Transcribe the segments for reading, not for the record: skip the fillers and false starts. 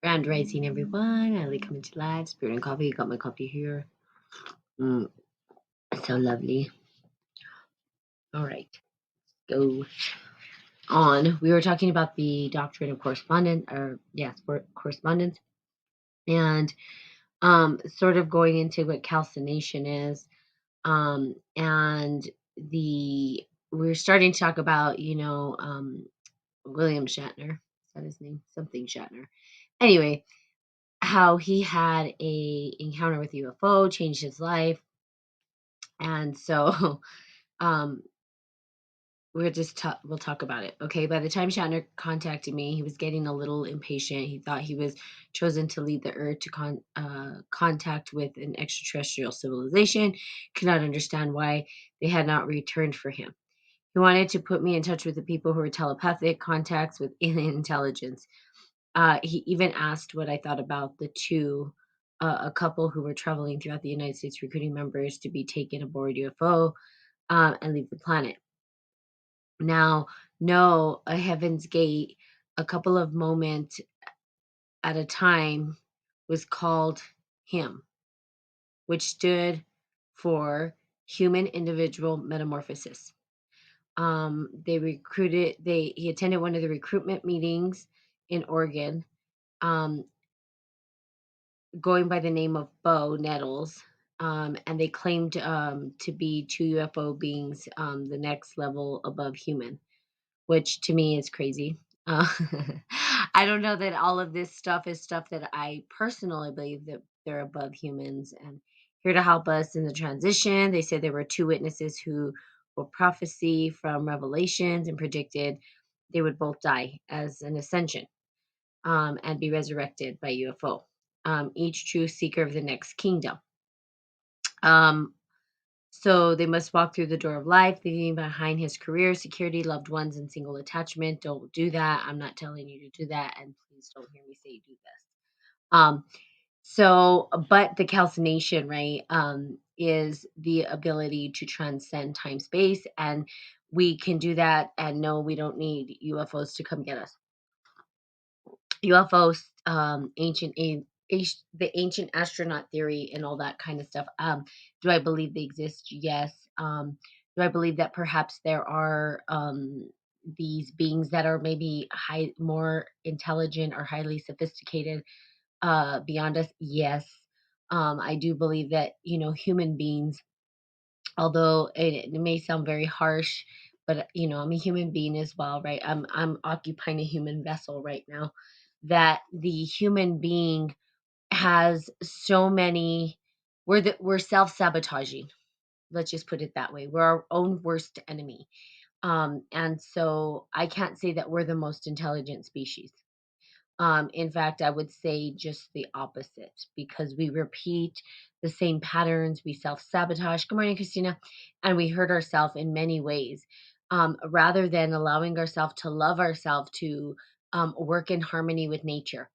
Grand rising, everyone. I like coming to live. Spirit and coffee. Got my coffee here. Mm, so lovely. All right, go on. We were talking about the doctrine of correspondence, or yes, correspondence, and sort of going into what calcination is. And we're starting to talk about, William Shatner. Is that his name? Something Shatner. Anyway, how he had a encounter with UFO, changed his life. And so um we'll talk about it. Okay. By the time Shatner contacted me, he was getting a little impatient. He thought he was chosen to lead the earth to contact with an extraterrestrial civilization, could not understand why they had not returned for him. He wanted to put me in touch with the people who were telepathic contacts with alien intelligence. He even asked what I thought about a couple who were traveling throughout the United States recruiting members to be taken aboard UFO and leave the planet. Now, no, a Heaven's Gate, a couple of moments at a time, was called him, which stood for human individual metamorphosis. He attended one of the recruitment meetings in Oregon, um, going by the name of Bo Nettles. And they claimed to be two UFO beings, the next level above human, which to me is crazy. Uh, I don't know that all of this stuff is stuff that I personally believe that they're above humans and here to help us in the transition. They said there were two witnesses who were prophecy from Revelations and predicted they would both die as an ascension, and be resurrected by UFO. Each true seeker of the next kingdom. Um, so they must walk through the door of life, leaving behind his career, security, loved ones, and single attachment. Don't do that. I'm not telling you to do that, and please don't hear me say do this. Um, but the calcination, right, is the ability to transcend time space, and we can do that. And no, we don't need UFOs to come get us. UFOs, the ancient astronaut theory, and all that kind of stuff. Do I believe they exist? Yes. Do I believe that perhaps there are these beings that are maybe more intelligent or highly sophisticated beyond us? Yes. I do believe that human beings, although it may sound very harsh, but I'm a human being as well, right? I'm occupying a human vessel right now. That the human being has so many. We're self sabotaging. Let's just put it that way. We're our own worst enemy, and so I can't say that we're the most intelligent species. In fact, I would say just the opposite because we repeat the same patterns, we self sabotage. Good morning, Christina. And we hurt ourselves in many ways, rather than allowing ourselves to love ourselves, to work in harmony with nature.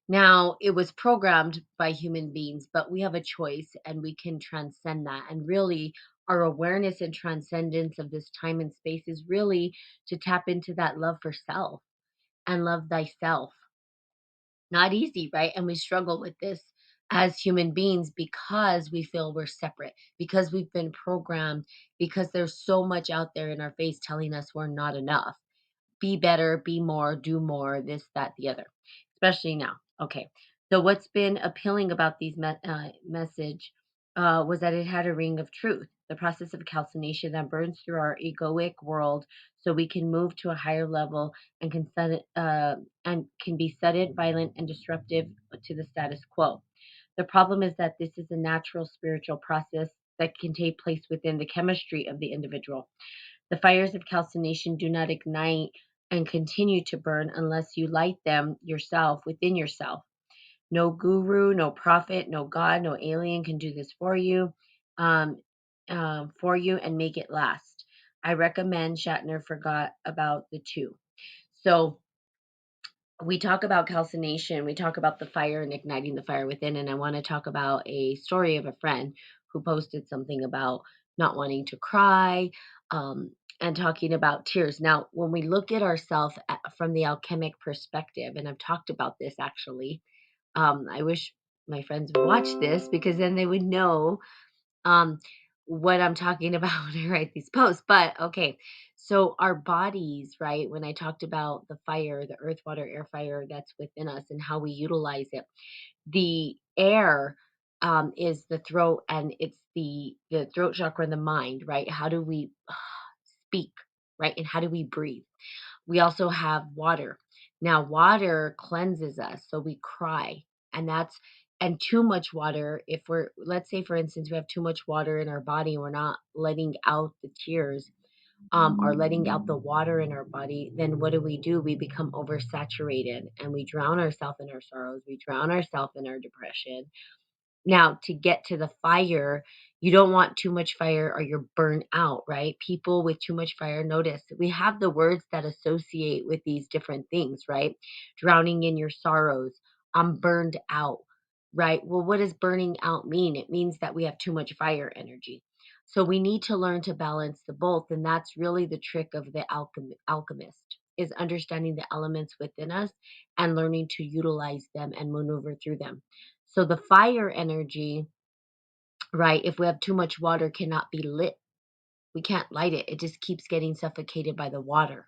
Now, it was programmed by human beings, but we have a choice and we can transcend that. And really, our awareness and transcendence of this time and space is really to tap into that love for self and love thyself. Not easy, right? And we struggle with this as human beings because we feel we're separate, because we've been programmed, because there's so much out there in our face telling us we're not enough. Be better, be more, do more, this, that, the other, especially now. Okay. So, what's been appealing about these message was that it had a ring of truth, the process of calcination that burns through our egoic world so we can move to a higher level and can be sudden, violent, and disruptive to the status quo. The problem is that this is a natural spiritual process that can take place within the chemistry of the individual. The fires of calcination do not ignite and continue to burn unless you light them yourself within yourself. No guru, no prophet, no God, no alien can do this um, for you and make it last. I recommend Shatner forgot about the two. So we talk about calcination, we talk about the fire and igniting the fire within, and I want to talk about a story of a friend who posted something about not wanting to cry, um, and talking about tears. Now, when we look at ourselves from the alchemic perspective, and I've talked about this actually, I wish my friends would watch this because then they would know um, what I'm talking about when I write these posts. But okay, so our bodies, right? When I talked about the fire, the earth, water, air, fire that's within us and how we utilize it, the air is the throat, and it's the throat chakra and the mind, right? How do we speak, right? And how do we breathe? We also have water. Now, water cleanses us, so we cry. And that's and too much water, if we're let's say for instance we have too much water in our body and we're not letting out the tears, or letting out the water in our body, then what do? We become oversaturated and we drown ourselves in our sorrows, we drown ourselves in our depression. Now, to get to the fire, you don't want too much fire or you're burnt out, right? People with too much fire, notice we have the words that associate with these different things, right? Drowning in your sorrows. I'm burned out, right? Well, what does burning out mean? It means that we have too much fire energy. So we need to learn to balance the both. And that's really the trick of the alchemist is understanding the elements within us and learning to utilize them and maneuver through them. So the fire energy, right, if we have too much water, cannot be lit. We can't light it. It just keeps getting suffocated by the water.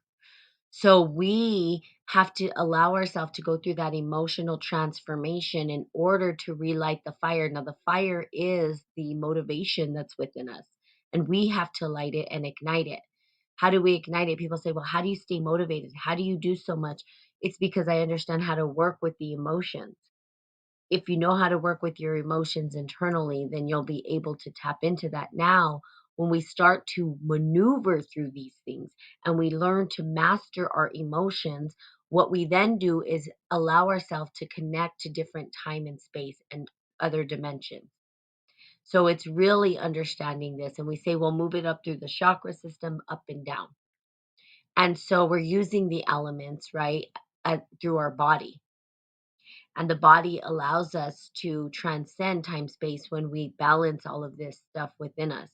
So we have to allow ourselves to go through that emotional transformation in order to relight the fire. Now, the fire is the motivation that's within us, and we have to light it and ignite it. How do we ignite it? People say, well, how do you stay motivated? How do you do so much? It's because I understand how to work with the emotions. If you know how to work with your emotions internally, then you'll be able to tap into that. Now, when we start to maneuver through these things and we learn to master our emotions, what we then do is allow ourselves to connect to different time and space and other dimensions. So it's really understanding this. And we say, well, move it up through the chakra system, up and down. And so we're using the elements, right, through our body. And the body allows us to transcend time space when we balance all of this stuff within us.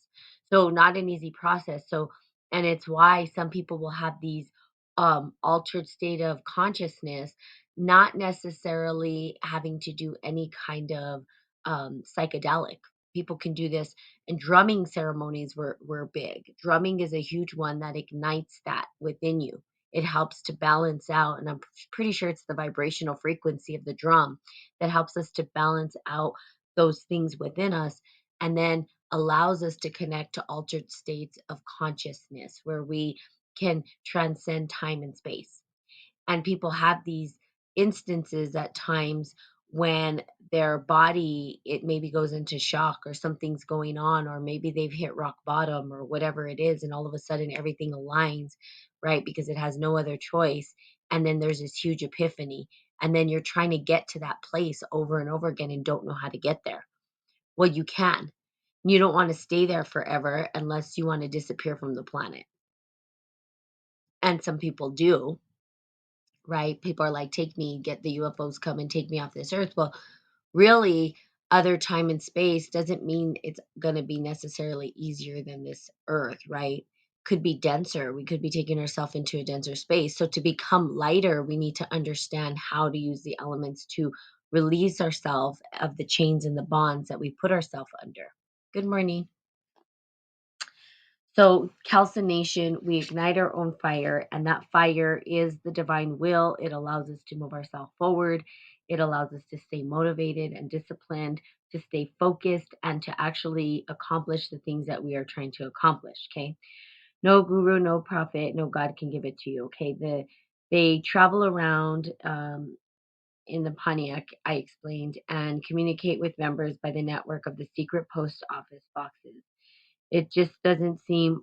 So not an easy process. So and it's why some people will have these altered state of consciousness, not necessarily having to do any kind of psychedelic. People can do this, and drumming ceremonies were big. Drumming is a huge one that ignites that within you. It helps to balance out, and I'm pretty sure it's the vibrational frequency of the drum that helps us to balance out those things within us, and then allows us to connect to altered states of consciousness where we can transcend time and space. And people have these instances at times when their body, it maybe goes into shock or something's going on, or maybe they've hit rock bottom or whatever it is, and all of a sudden everything aligns, right? Because it has no other choice. And then there's this huge epiphany, and then you're trying to get to that place over and over again and don't know how to get there. Well, you can. You don't want to stay there forever unless you want to disappear from the planet. And some people do, right? People are like, take me, get the UFOs come and take me off this earth. Well, really, other time and space doesn't mean it's going to be necessarily easier than this earth, right? Could be denser. We could be taking ourselves into a denser space. So to become lighter, we need to understand how to use the elements to release ourselves of the chains and the bonds that we put ourselves under. Good morning. So, calcination, we ignite our own fire, and that fire is the divine will. It allows us to move ourselves forward. It allows us to stay motivated and disciplined, to stay focused, and to actually accomplish the things that we are trying to accomplish. Okay. No guru, no prophet, no God can give it to you. Okay. They travel around in the Pontiac, I explained, and communicate with members by the network of the secret post office boxes. It just doesn't seem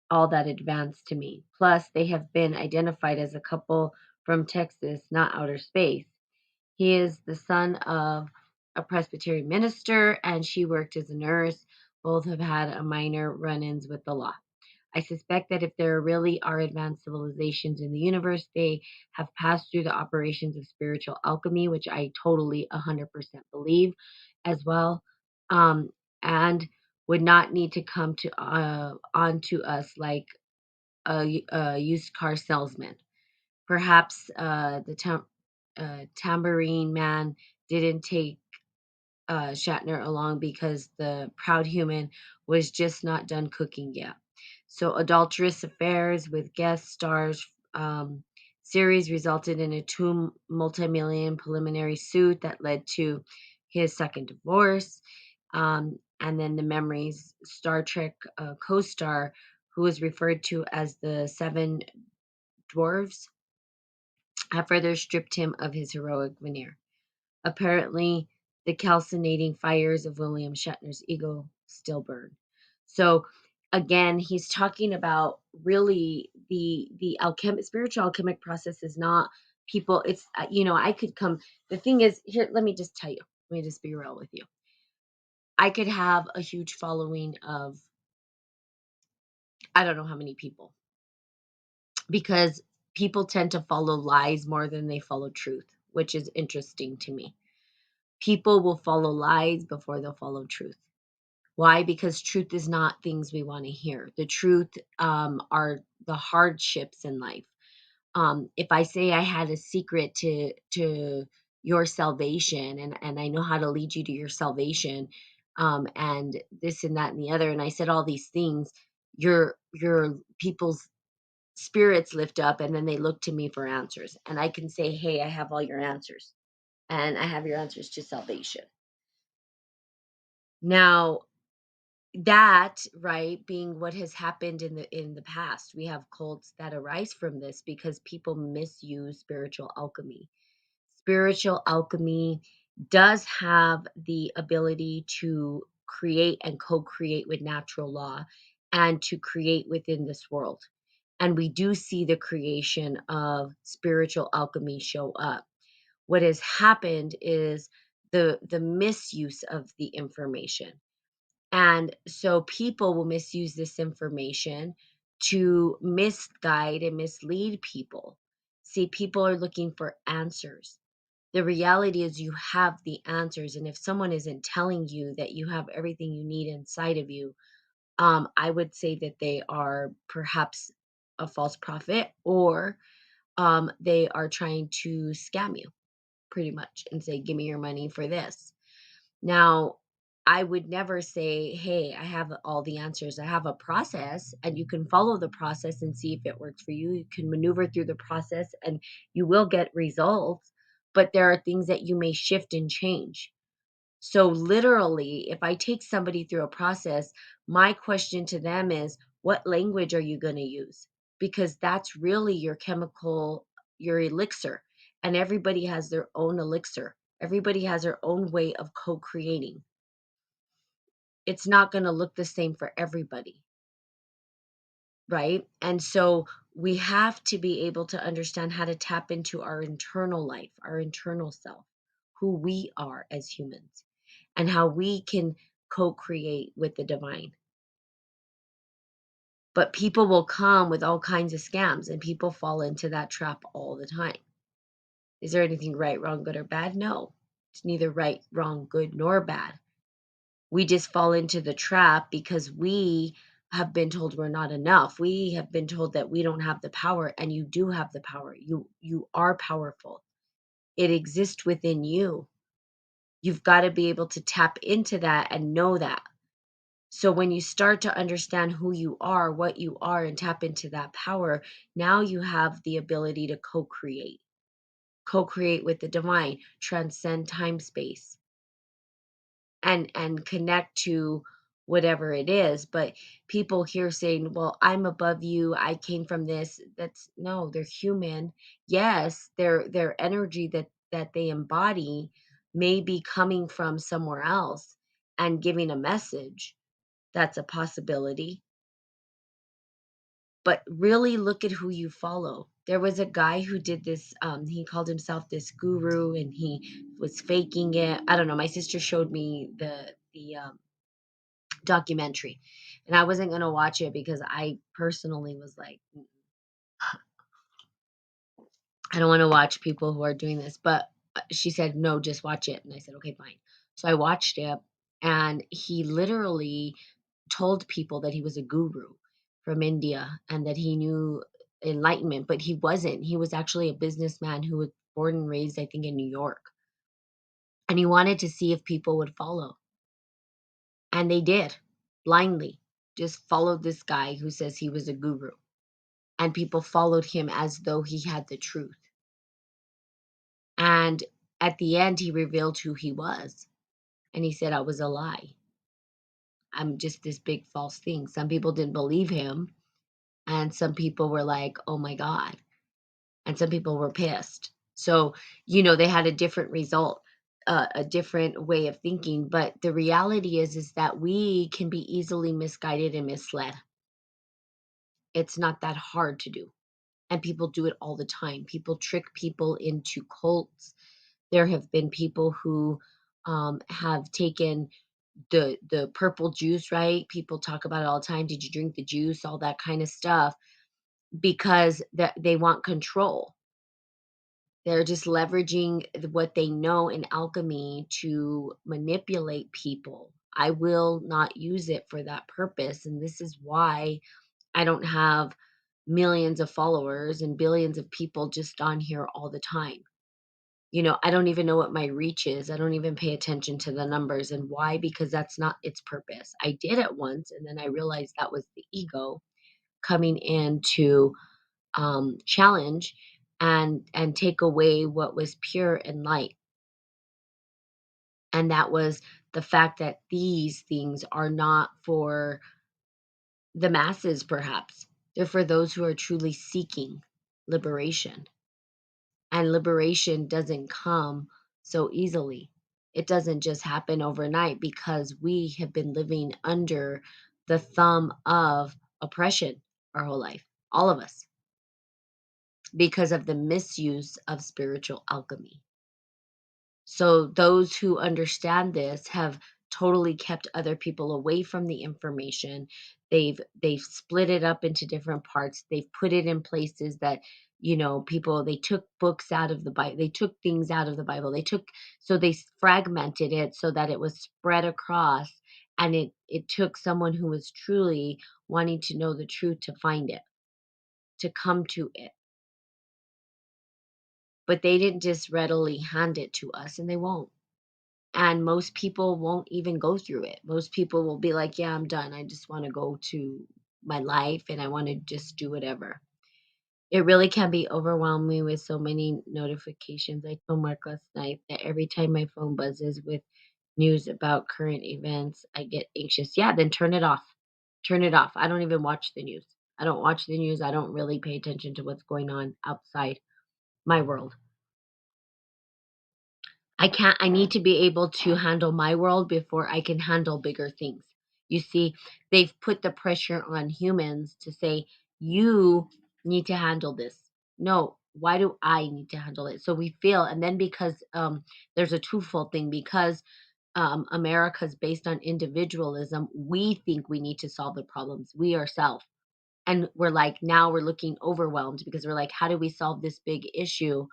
all that advanced to me. Plus, they have been identified as a couple from Texas, not outer space. He is the son of a Presbyterian minister, and she worked as a nurse. Both have had a minor run ins with the law. I suspect that if there really are advanced civilizations in the universe, they have passed through the operations of spiritual alchemy, which I totally 100% believe as well, um, and would not need to come to onto us like a used car salesman. Perhaps the tambourine man didn't take Shatner along because the proud human was just not done cooking yet. So, adulterous affairs with guest stars series resulted in a multi-million preliminary suit that led to his second divorce. And then the Memories Star Trek co-star, who was referred to as the Seven Dwarves, have further stripped him of his heroic veneer. Apparently, the calcinating fires of William Shatner's ego still burn. So again, he's talking about really the spiritual alchemic process is not people. It's I could come. The thing is here. Let me just tell you. Let me just be real with you. I could have a huge following of I don't know how many people because people tend to follow lies more than they follow truth, which is interesting to me. People will follow lies before they'll follow truth. Why? Because truth is not things we want to hear. The truth are the hardships in life. If I say I had a secret to your salvation, and I know how to lead you to your salvation, and this and that and the other, and I said all these things, your people's spirits lift up, and then they look to me for answers, and I can say, hey, I have all your answers, and I have your answers to salvation. Now, that, right, being what has happened in the past, we have cults that arise from this because people misuse spiritual alchemy. Spiritual alchemy does have the ability to create and co-create with natural law and to create within this world. And we do see the creation of spiritual alchemy show up. What has happened is the misuse of the information, and so people will misuse this information to misguide and mislead people. See, people are looking for answers. The reality is you have the answers. And if someone isn't telling you that you have everything you need inside of you, I would say that they are perhaps a false prophet, or they are trying to scam you pretty much and say, give me your money for this. Now, I would never say, "Hey, I have all the answers." I have a process, and you can follow the process and see if it works for you. You can maneuver through the process and you will get results, but there are things that you may shift and change. So, literally, if I take somebody through a process, my question to them is, what language are you going to use? Because that's really your chemical, your elixir. And everybody has their own elixir. Everybody has their own way of co creating. It's not going to look the same for everybody, right? And so we have to be able to understand how to tap into our internal life, our internal self, who we are as humans, and how we can co create with the divine. But people will come with all kinds of scams, and people fall into that trap all the time. Is there anything right, wrong, good, or bad? No. It's neither right, wrong, good, nor bad. We just fall into the trap because we have been told we're not enough. We have been told that we don't have the power, and you do have the power. You are powerful. It exists within you. You've got to be able to tap into that and know that. So when you start to understand who you are, what you are, and tap into that power, now you have the ability to co-create. Co-create with the divine, transcend time space, and connect to whatever it is. But people here saying, well, I'm above you, I came from this. That's no, they're human. Yes, their energy that they embody may be coming from somewhere else and giving a message. That's a possibility. But really look at who you follow. There was a guy who did this, he called himself this guru, and he was faking it. I don't know, my sister showed me the documentary, and I wasn't going to watch it because I personally was like, I don't want to watch people who are doing this. But she said, no, just watch it. And I said, okay, fine. So I watched it, and he literally told people that he was a guru. from India and that he knew enlightenment, but he wasn't. He was actually a businessman who was born and raised, I think, in New York. And he wanted to see if people would follow. And they did, blindly. Just followed this guy who says he was a guru. And people followed him as though he had the truth. And at the end, he revealed who he was. And he said, I was a lie. I'm just this big false thing. Some people didn't believe him. And some people were like, oh my God. And some people were pissed. So, they had a different result, a different way of thinking. But the reality is that we can be easily misguided and misled. It's not that hard to do. And people do it all the time. People trick people into cults. There have been people who have taken the purple juice, right? People talk about it all the time. Did you drink the juice? All that kind of stuff, because they want control. They're just leveraging what they know in alchemy to manipulate people. I will not use it for that purpose. And this is why I don't have millions of followers and billions of people just on here all the time. I don't even know what my reach is. I don't even pay attention to the numbers. And why? Because that's not its purpose. I did it once, and then I realized that was the ego coming in to challenge and take away what was pure and light. And that was the fact that these things are not for the masses, perhaps. They're for those who are truly seeking liberation. And liberation doesn't come so easily. It doesn't just happen overnight because we have been living under the thumb of oppression our whole life, all of us, because of the misuse of spiritual alchemy. So those who understand this have totally kept other people away from the information. They've split it up into different parts. They've put it in places that, people, they took books out of the Bible. They took things out of the Bible. So they fragmented it so that it was spread across, and it took someone who was truly wanting to know the truth to find it, to come to it. But they didn't just readily hand it to us, and they won't. And most people won't even go through it. Most people will be like, yeah, I'm done. I just want to go to my life and I want to just do whatever. It really can be overwhelming with so many notifications. I told Mark last night that every time my phone buzzes with news about current events, I get anxious. Yeah, then turn it off. Turn it off. I don't even watch the news. I don't watch the news. I don't really pay attention to what's going on outside my world. I need to be able to handle my world before I can handle bigger things. You see, they've put the pressure on humans to say, you need to handle this. No, why do I need to handle it? So we feel, and then because there's a twofold thing, because America's based on individualism, we think we need to solve the problems, we ourselves. And we're like, now we're looking overwhelmed because we're like, how do we solve this big issue?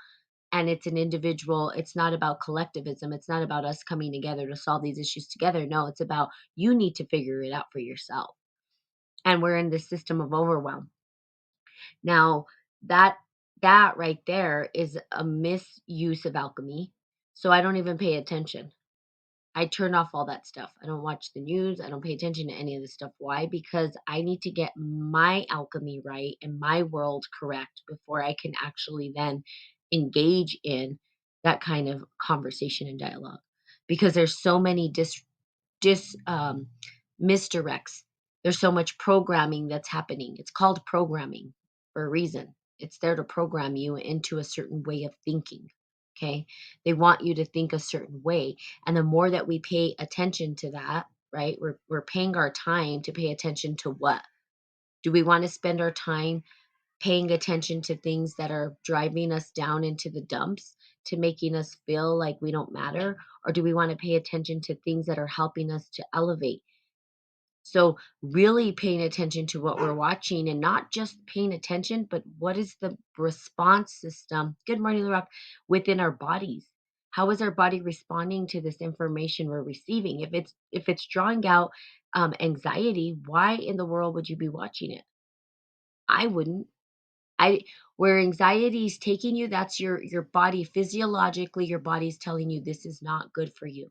And it's an individual, it's not about collectivism, it's not about us coming together to solve these issues together. No, it's about you need to figure it out for yourself. And we're in this system of overwhelm. Now, that that right there is a misuse of alchemy. So I don't even pay attention. I turn off all that stuff. I don't watch the news. I don't pay attention to any of this stuff. Why? Because I need to get my alchemy right and my world correct before I can actually then engage in that kind of conversation and dialogue. Because there's so many dis misdirects. There's so much programming that's happening. It's called programming for a reason. It's there to program you into a certain way of thinking. Okay. They want you to think a certain way. And the more that we pay attention to that, right? We're paying our time to pay attention to what? Do we want to spend our time paying attention to things that are driving us down into the dumps, to making us feel like we don't matter? Or do we want to pay attention to things that are helping us to elevate? So, really paying attention to what we're watching, and not just paying attention, but what is the response system? Good morning, Rock, within our bodies. How is our body responding to this information we're receiving? If it's drawing out anxiety, why in the world would you be watching it? I wouldn't. I Where anxiety is taking you, that's your body physiologically, your body's telling you this is not good for you.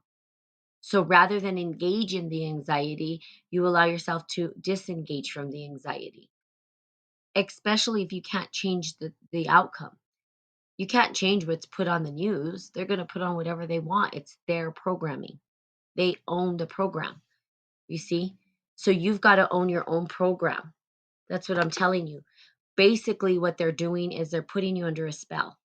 So rather than engage in the anxiety, you allow yourself to disengage from the anxiety, especially if you can't change the outcome. You can't change what's put on the news. They're going to put on whatever they want. It's their programming. They own the program, you see? So you've got to own your own program. That's what I'm telling you. Basically, what they're doing is they're putting you under a spell.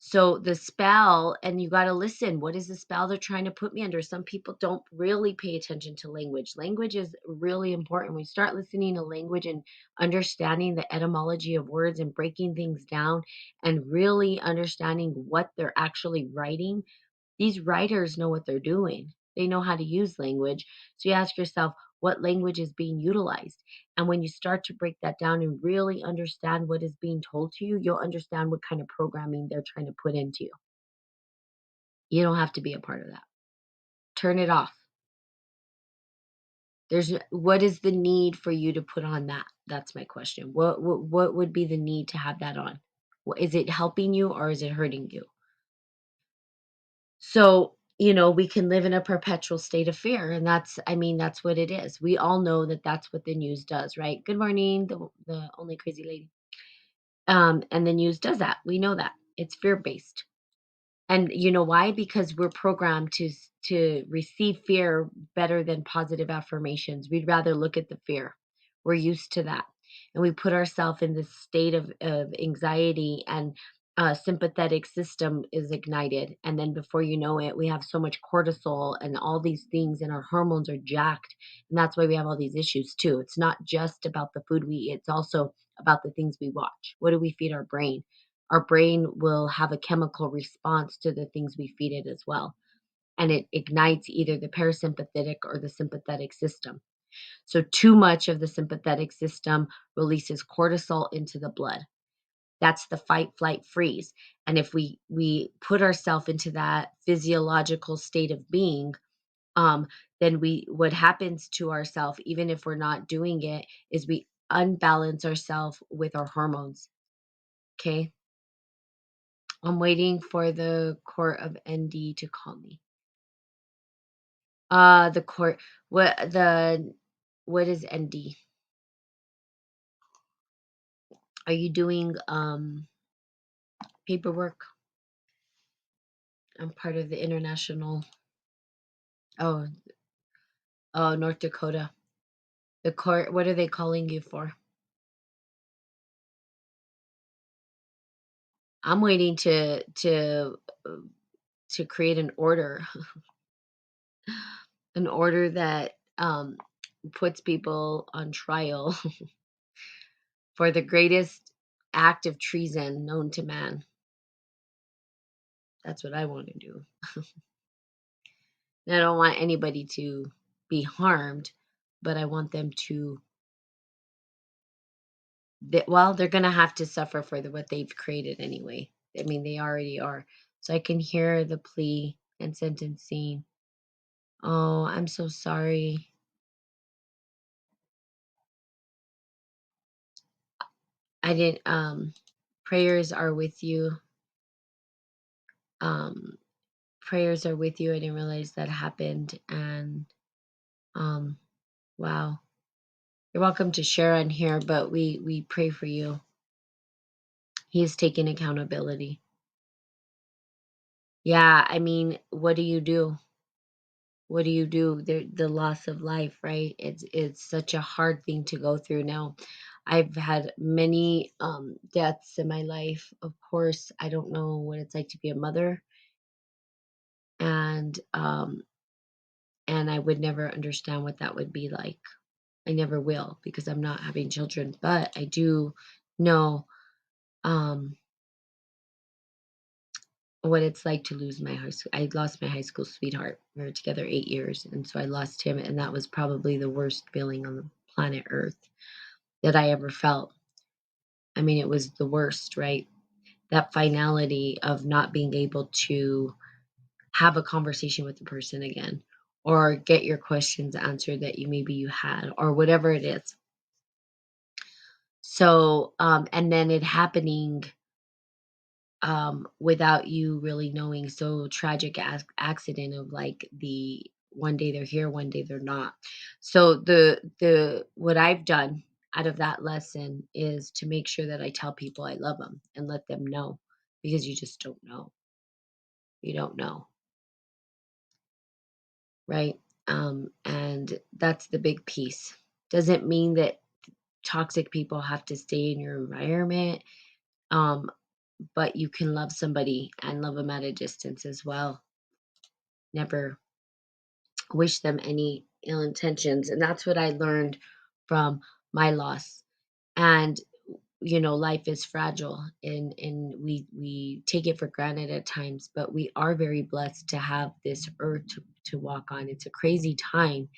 So the spell, and you got to listen. What is the spell they're trying to put me under? Some people don't really pay attention to language. Language is really important. When you start listening to language and understanding the etymology of words and breaking things down and really understanding what they're actually writing, these writers know what they're doing. They know how to use language. So you ask yourself, what language is being utilized? And when you start to break that down and really understand what is being told to you, you'll understand what kind of programming they're trying to put into you. You don't have to be a part of that. Turn it off. What is the need for you to put on that? That's my question. What would be the need to have that on? Is it helping you or is it hurting you? So, we can live in a perpetual state of fear. And that's what it is. We all know that that's what the news does, right? Good morning, the only crazy lady. And the news does that. We know that. It's fear based. And you know why? Because we're programmed to receive fear better than positive affirmations. We'd rather look at the fear. We're used to that. And we put ourselves in this state of anxiety, and sympathetic system is ignited. And then before you know it, we have so much cortisol and all these things, and our hormones are jacked. And that's why we have all these issues too. It's not just about the food we eat, it's also about the things we watch. What do we feed our brain? Our brain will have a chemical response to the things we feed it as well. And it ignites either the parasympathetic or the sympathetic system. So, too much of the sympathetic system releases cortisol into the blood. That's the fight, flight, freeze. And if we put ourselves into that physiological state of being, um, then what happens to ourselves, even if we're not doing it, is we unbalance ourselves with our hormones. Okay. I'm waiting for the court of ND to call me. The court. What is ND? Are you doing paperwork? I'm part of the international. Oh, oh, North Dakota. The court. What are they calling you for? I'm waiting to create an order, an order that puts people on trial for the greatest act of treason known to man. That's what I want to do. And I don't want anybody to be harmed, but I want them to, well, they're going to have to suffer for what they've created anyway. I mean, they already are. So I can hear the plea and sentencing. Oh, I'm so sorry. I didn't, prayers are with you. Um, Prayers are with you. I didn't realize that happened. And, um, wow. You're welcome to share on here, but we pray for you. He is taking accountability. Yeah, I mean, what do you do? What do you do? The loss of life, right? It's such a hard thing to go through now. I've had many deaths in my life. Of course, I don't know what it's like to be a mother, and I would never understand what that would be like. I never will because I'm not having children, but I do know um what it's like to lose my high school. I lost my high school sweetheart. We were together 8 years, and so I lost him, and that was probably the worst feeling on the planet Earth that I ever felt. I mean, it was the worst, right? That finality of not being able to have a conversation with the person again, or get your questions answered that you maybe you had, or whatever it is. So, and then it happening without you really knowing. So tragic accident of like the one day they're here, one day they're not. So the what I've done out of that lesson is to make sure that I tell people I love them and let them know, because you just don't know. You don't know, right? And that's the big piece. Doesn't mean that toxic people have to stay in your environment. Um, but you can love somebody and love them at a distance as well. Never wish them any ill intentions. And that's what I learned from my loss. And life is fragile, and we take it for granted at times, but we are very blessed to have this earth to walk on. It's a crazy time.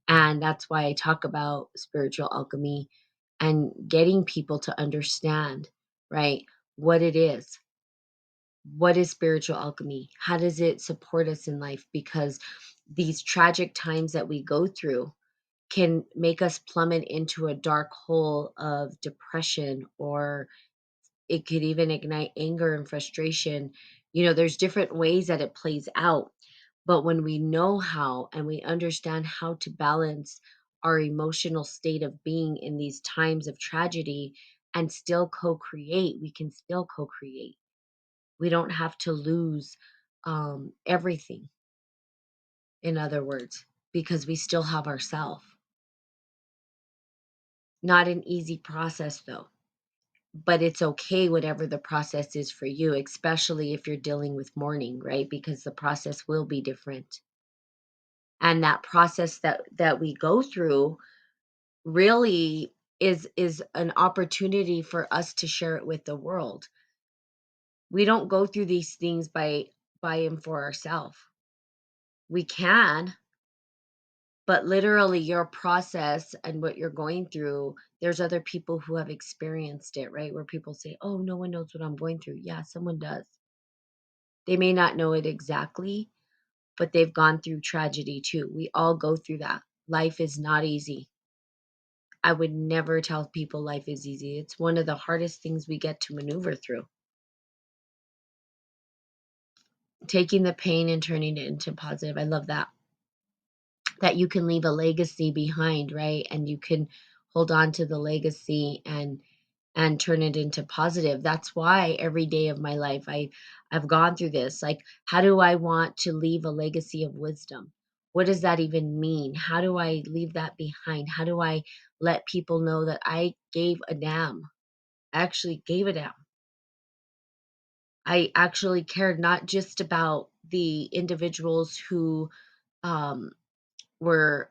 And that's why I talk about spiritual alchemy and getting people to understand, right, what it is. What is spiritual alchemy? How does it support us in life? Because these tragic times that we go through can make us plummet into a dark hole of depression, or it could even ignite anger and frustration. There's different ways that it plays out. But when we know how and we understand how to balance our emotional state of being in these times of tragedy and still co create, we can still co create. We don't have to lose everything, in other words, because we still have ourself. Not an easy process, though, but it's okay, whatever the process is for you, especially if you're dealing with mourning, right? Because the process will be different. And that process that we go through really is an opportunity for us to share it with the world. We don't go through these things by and for ourselves. We can, but literally your process and what you're going through, there's other people who have experienced it, right? Where people say, oh, no one knows what I'm going through. Yeah, someone does. They may not know it exactly, but they've gone through tragedy too. We all go through that. Life is not easy. I would never tell people life is easy. It's one of the hardest things we get to maneuver through. Taking the pain and turning it into positive. I love that. That you can leave a legacy behind, right? And you can hold on to the legacy and turn it into positive. That's why every day of my life I've gone through this. Like, how do I want to leave a legacy of wisdom? What does that even mean? How do I leave that behind? How do I let people know that I gave a damn? I actually gave a damn. I actually cared not just about the individuals who um, were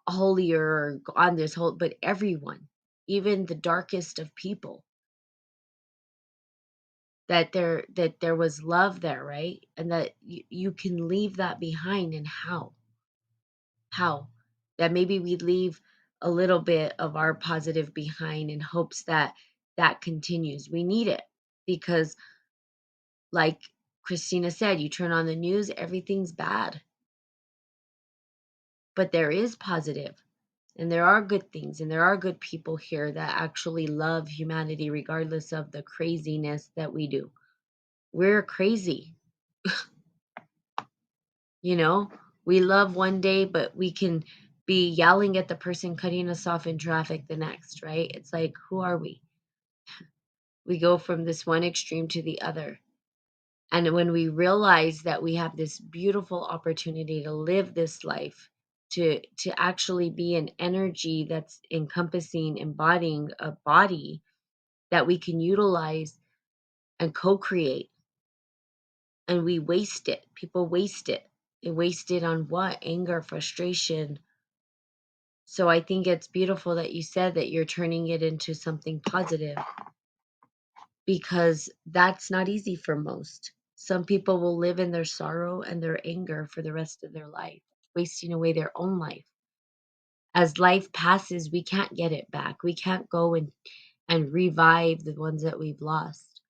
holier on this whole, but everyone, even the darkest of people, that there was love there, right? And that you can leave that behind. And how that maybe we leave a little bit of our positive behind in hopes that that continues. We need it, because like Christina said, you turn on the news, everything's bad, but there is positive, and there are good things, and there are good people here that actually love humanity regardless of the craziness that we do. We're crazy. You know, we love one day, but we can be yelling at the person cutting us off in traffic the next, right? It's like, who are we? We go from this one extreme to the other. And when we realize that we have this beautiful opportunity to live this life, to actually be an energy that's encompassing, embodying a body that we can utilize and co-create, and we waste it. People waste it. They waste it on what? Anger, frustration. So I think it's beautiful that you said that you're turning it into something positive, because that's not easy for most. Some people will live in their sorrow and their anger for the rest of their life, wasting away their own life. As life passes, we can't get it back. We can't go and revive the ones that we've lost.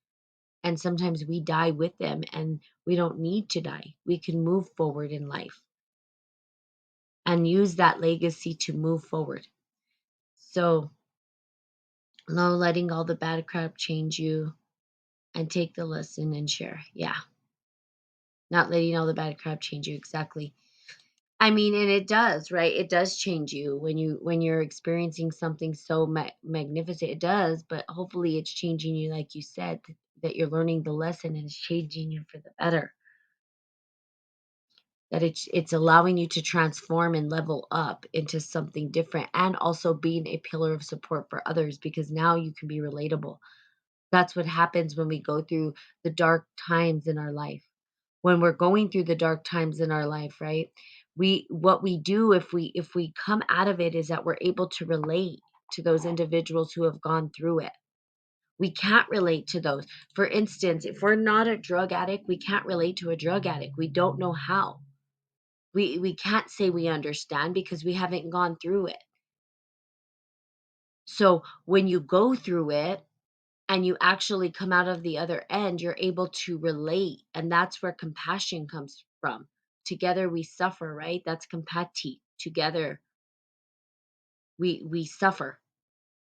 And sometimes we die with them, and we don't need to die. We can move forward in life and use that legacy to move forward. So No letting all the bad crap change you, and take the lesson and share. Yeah, not letting all the bad crap change you. Exactly. I mean, and it does, right? It does change you when you're experiencing something so magnificent. It does, but hopefully, it's changing you, like you said, that you're learning the lesson and it's changing you for the better. That it's allowing you to transform and level up into something different, and also being a pillar of support for others because now you can be relatable. That's what happens when we go through the dark times in our life. When we're going through the dark times in our life, right? We what we do if we come out of it is that we're able to relate to those individuals who have gone through it. We can't relate to those. For instance, if we're not a drug addict, we can't relate to a drug addict. We don't know how. We can't say we understand because we haven't gone through it. So when you go through it and you actually come out of the other end, you're able to relate. And that's where compassion comes from. Together we suffer, right? That's compati. Together we suffer.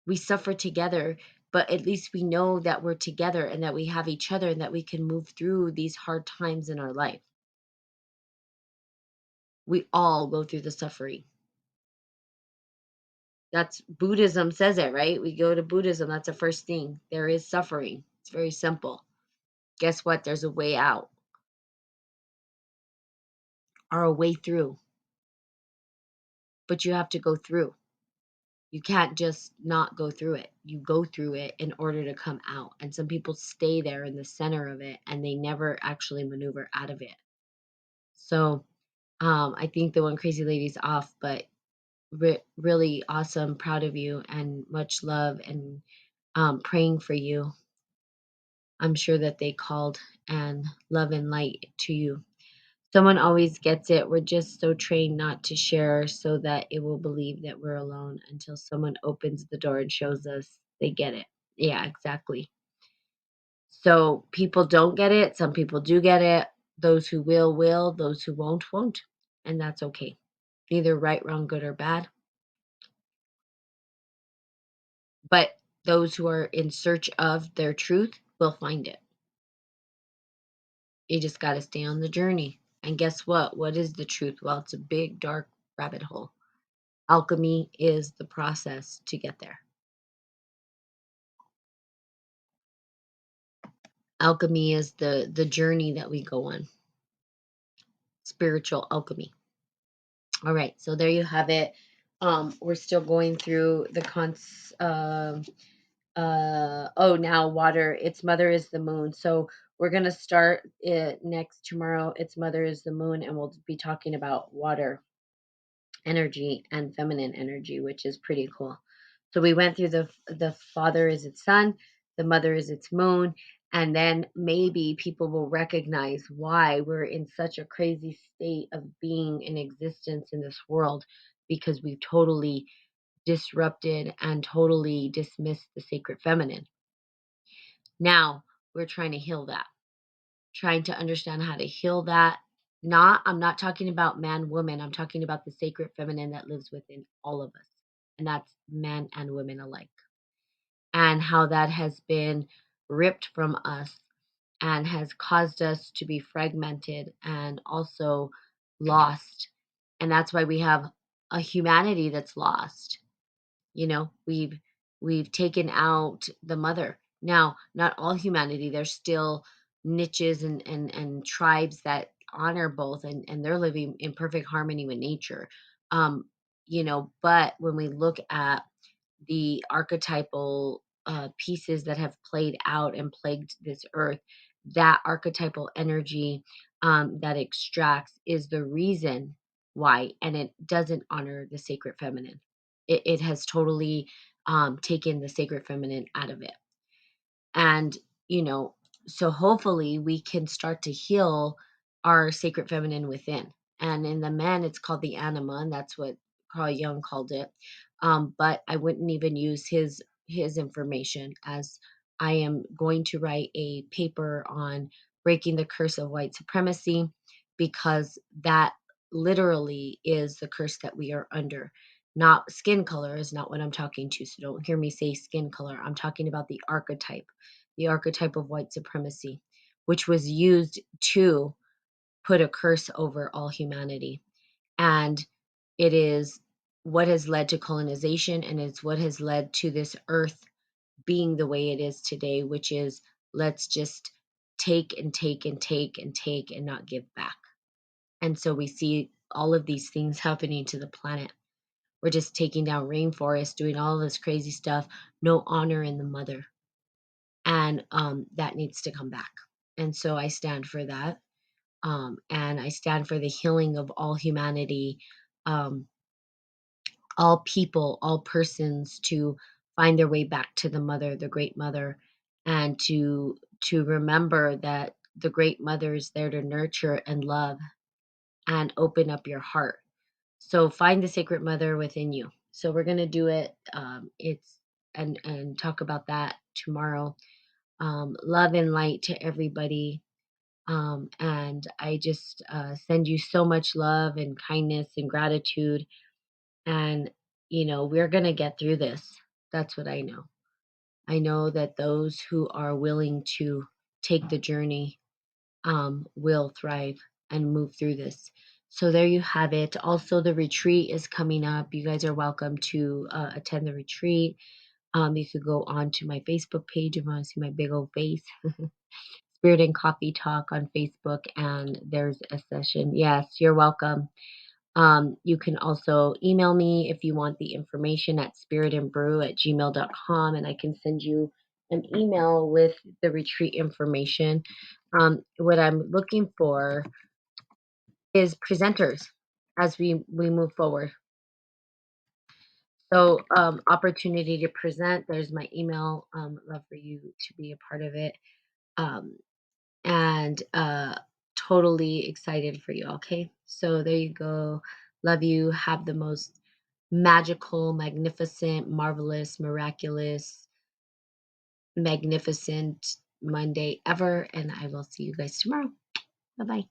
We suffer together, but at least we know that we're together and that we have each other and that we can move through these hard times in our life. We all go through the suffering. That's Buddhism says it, right? We go to Buddhism, that's the first thing. There is suffering. It's very simple. Guess what? There's a way out or a way through, but you have to go through. You can't just not go through it. You go through it in order to come out. And some people stay there in the center of it and they never actually maneuver out of it. So I think the one crazy lady's off, but really awesome, proud of you, and much love, and praying for you. I'm sure that they called, and love and light to you. Someone always gets it. We're just so trained not to share so that it will believe that we're alone until someone opens the door and shows us they get it. Yeah, exactly. So people don't get it. Some people do get it. Those who will. Those who won't. And that's okay. Neither right, wrong, good, or bad. But those who are in search of their truth will find it. You just got to stay on the journey. And guess what? What is the truth? Well, it's a big, dark rabbit hole. Alchemy is the process to get there. Alchemy is the journey that we go on. Spiritual alchemy. All right, so there you have it. We're still going through the oh, now water. Its mother is the moon. So we're gonna start it next tomorrow. Its mother is the moon, and we'll be talking about water energy and feminine energy, which is pretty cool. So we went through the father is its sun, the mother is its moon, and then maybe people will recognize why we're in such a crazy state of being in existence in this world because we've totally disrupted and totally dismissed the sacred feminine. Now we're trying to heal that, trying to understand how to heal that. I'm not talking about man, woman. I'm talking about the sacred feminine that lives within all of us. And that's men and women alike. And how that has been ripped from us and has caused us to be fragmented and also lost. And that's why we have a humanity that's lost. We've taken out the mother. Now, not all humanity, there's still niches and tribes that honor both, and they're living in perfect harmony with nature. Um, but when we look at the archetypal pieces that have played out and plagued this earth, that archetypal energy that extracts is the reason why, and it doesn't honor the sacred feminine. It has totally taken the sacred feminine out of it. And, you know, so hopefully we can start to heal our sacred feminine within. And in the men, it's called the anima, and that's what Carl Jung called it. But I wouldn't even use his information, as I am going to write a paper on breaking the curse of white supremacy, because that literally is the curse that we are under. Not skin color is not what I'm talking to. So don't hear me say skin color. I'm talking about the archetype of white supremacy, which was used to put a curse over all humanity. And it is what has led to colonization, and it's what has led to this earth being the way it is today, which is let's just take and take and take and take and not give back. And so we see all of these things happening to the planet. We're just taking down rainforests, doing all this crazy stuff, no honor in the mother. And that needs to come back. And so I stand for that. And I stand for the healing of all humanity, um, all people, all persons to find their way back to the mother, the great mother, and to remember that the great mother is there to nurture and love and open up your heart. So find the sacred mother within you. So we're gonna do it. It's and talk about that tomorrow. Love and light to everybody. And I just send you so much love and kindness and gratitude. And we're gonna get through this. That's what I know. I know that those who are willing to take the journey will thrive and move through this. So there you have it. Also, the retreat is coming up. You guys are welcome to attend the retreat. You could go on to my Facebook page if you want to see my big old face. Spirit and Coffee Talk on Facebook, and there's a session. Yes, you're welcome. You can also email me if you want the information at spiritandbrew@gmail.com, and I can send you an email with the retreat information. What I'm looking for is presenters as we move forward. So, opportunity to present. There's my email. Love for you to be a part of it. Um, and totally excited for you. Okay, so there you go. Love you. Have the most magical, magnificent, marvelous, miraculous, magnificent Monday ever, and I will see you guys tomorrow. Bye bye.